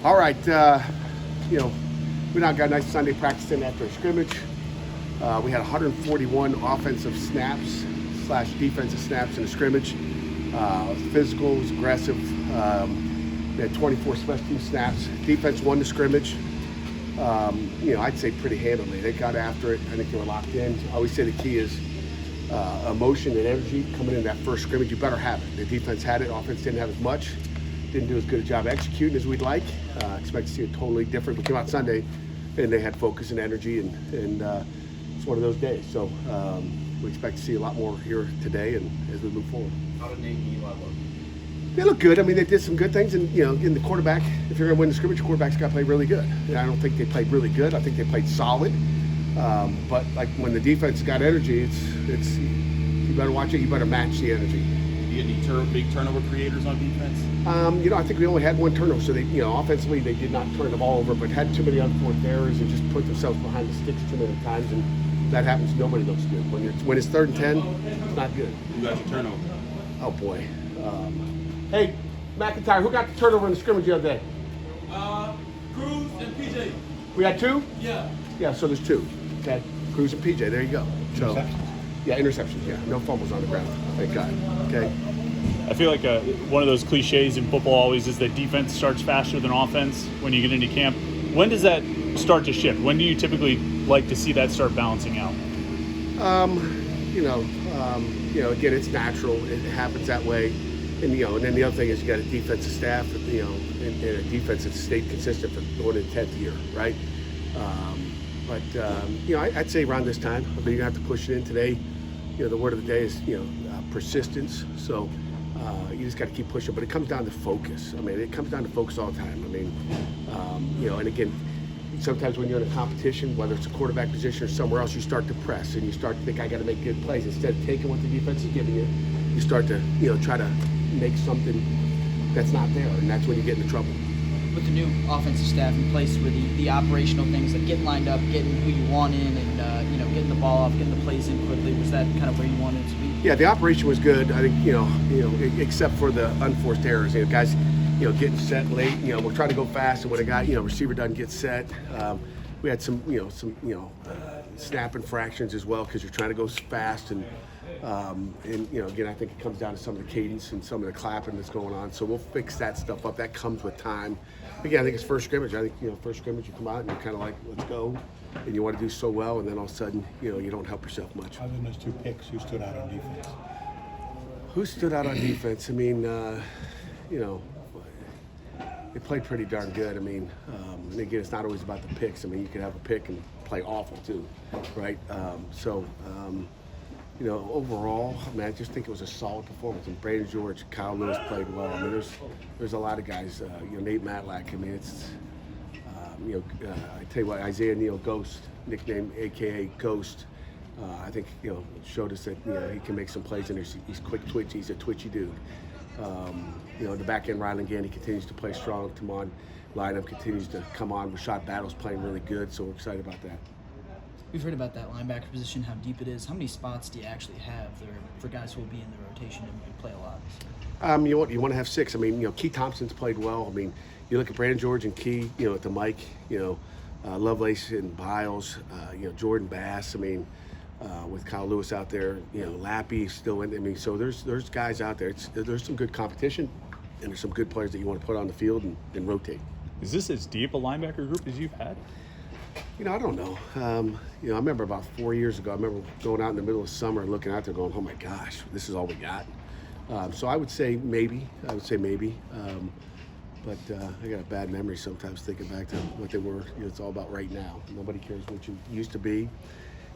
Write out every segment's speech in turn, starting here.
All right, we now got a nice Sunday practice in after a scrimmage. We had 141 offensive snaps / defensive snaps in the scrimmage. Physical, was aggressive. We had 24 special team snaps. Defense won the scrimmage. I'd say pretty handily. They got after it. I think they were locked in. I always say the key is emotion and energy coming in that first scrimmage. You better have it. The defense had it. Offense didn't have as much. Didn't do as good a job executing as we'd like. Expect to see it totally different. We came out Sunday and they had focus and energy, and it's one of those days. So we expect to see a lot more here today and as we move forward. How did Nate and Eli look? They look good. I mean, they did some good things, and in the quarterback, if you're going to win the scrimmage, quarterback's got to play really good. And I don't think they played really good. I think they played solid. But like when the defense got energy, it's you better watch it. You better match the energy. Do you get any big turnover creators on defense? I think we only had one turnover, so they, offensively they did not turn the ball over, but had too many unforced errors and just put themselves behind the sticks too many times, and that happens. Nobody looks good when it's 3rd and 10. It's not good. Who got your turnover? Oh boy. Hey, McIntyre, who got the turnover in the scrimmage the other day? Cruz and PJ. We had 2? Yeah. Yeah, so there's 2. Okay, Cruz and PJ. There you go. So, yeah, interceptions. Yeah, no fumbles on the ground. Thank God. Okay. I feel like one of those cliches in football always is that defense starts faster than offense when you get into camp. When does that start to shift? When do you typically like to see that start balancing out? Again, it's natural. It happens that way. And then the other thing is you got a defensive staff, and a defense that's stayed consistent for going in 10th year, right? I'd say around this time. I mean, you have to push it in today. The word of the day is persistence. So you just got to keep pushing. But it comes down to focus. I mean, it comes down to focus all the time. I mean, and again, sometimes when you're in a competition, whether it's a quarterback position or somewhere else, you start to press and you start to think, I got to make good plays. Instead of taking what the defense is giving you, you start to try to make something that's not there, and that's when you get into trouble. With the new offensive staff in place, where the operational things like getting lined up, getting who you want in, and getting the ball off, getting the plays in quickly, was that kind of where you wanted it to be? Yeah, the operation was good. I think except for the unforced errors. Guys, getting set late. We're trying to go fast, and when a guy receiver doesn't get set, we had some snap infractions as well because you're trying to go fast and again, I think it comes down to some of the cadence and some of the clapping that's going on. So we'll fix that stuff up. That comes with time. Again, I think it's first scrimmage. I think first scrimmage you come out and you're kind of like, let's go, and you want to do so well, and then all of a sudden you don't help yourself much. Other than those 2 picks, who stood out on defense? Who stood out on defense? I mean, they played pretty darn good. I mean, and again, it's not always about the picks. I mean, you can have a pick and play awful too, right? Overall, I mean, I just think it was a solid performance. And Brandon George, Kyle Lewis played well. I mean, there's a lot of guys. Nate Matlack. I mean, it's I tell you what, Isaiah Neal Ghost, nickname AKA Ghost. I think showed us that he can make some plays, and he's quick twitch. He's a twitchy dude. The back end, Rylan Gandy continues to play strong. Tamon lineup continues to come on. Rashad Battle's playing really good, so we're excited about that. We've heard about that linebacker position, how deep it is. How many spots do you actually have there for guys who will be in the rotation and play a lot? You want to have 6. I mean, Key Thompson's played well. I mean, you look at Brandon George and Key, at the mic, Lovelace and Biles, Jordan Bass. I mean, with Kyle Lewis out there, Lappy still in. I mean, so there's guys out there. There's some good competition, and there's some good players that you want to put on the field and rotate. Is this as deep a linebacker group as you've had? I don't know. I remember about 4 years ago, I remember going out in the middle of summer and looking out there going, oh my gosh, this is all we got. So I would say maybe. But I got a bad memory sometimes thinking back to what they were. It's all about right now. Nobody cares what you used to be.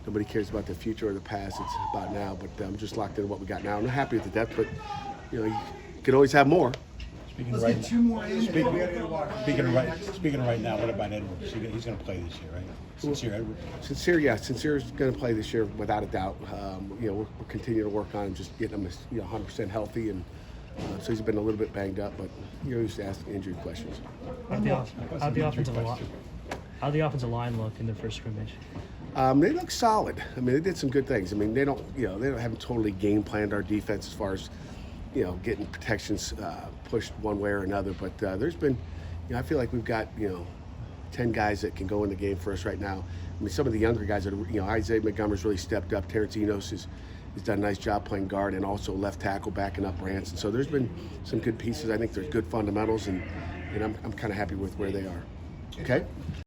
Nobody cares about the future or the past. It's about now. But I'm just locked into what we got now. I'm not happy with the depth, but you can always have more. Speaking of right now, what about Edwards? He's going to play this year, right? Sincere Edwards? Sincere's going to play this year without a doubt. We're continuing to work on him, just getting him 100% healthy, and so he's been a little bit banged up, but you're used to asking injury questions. How'd the offensive line look in the first scrimmage? They look solid. I mean, they did some good things. I mean, they haven't totally game planned our defense as far as getting protections pushed one way or another, but there's been I feel like we've got 10 guys that can go in the game for us right now. I mean, some of the younger guys that Isaiah Montgomery's really stepped up. Terrence Enos has done a nice job playing guard and also left tackle, backing up Branson. So there's been some good pieces. I think there's good fundamentals, and I'm kind of happy with where they are. Okay.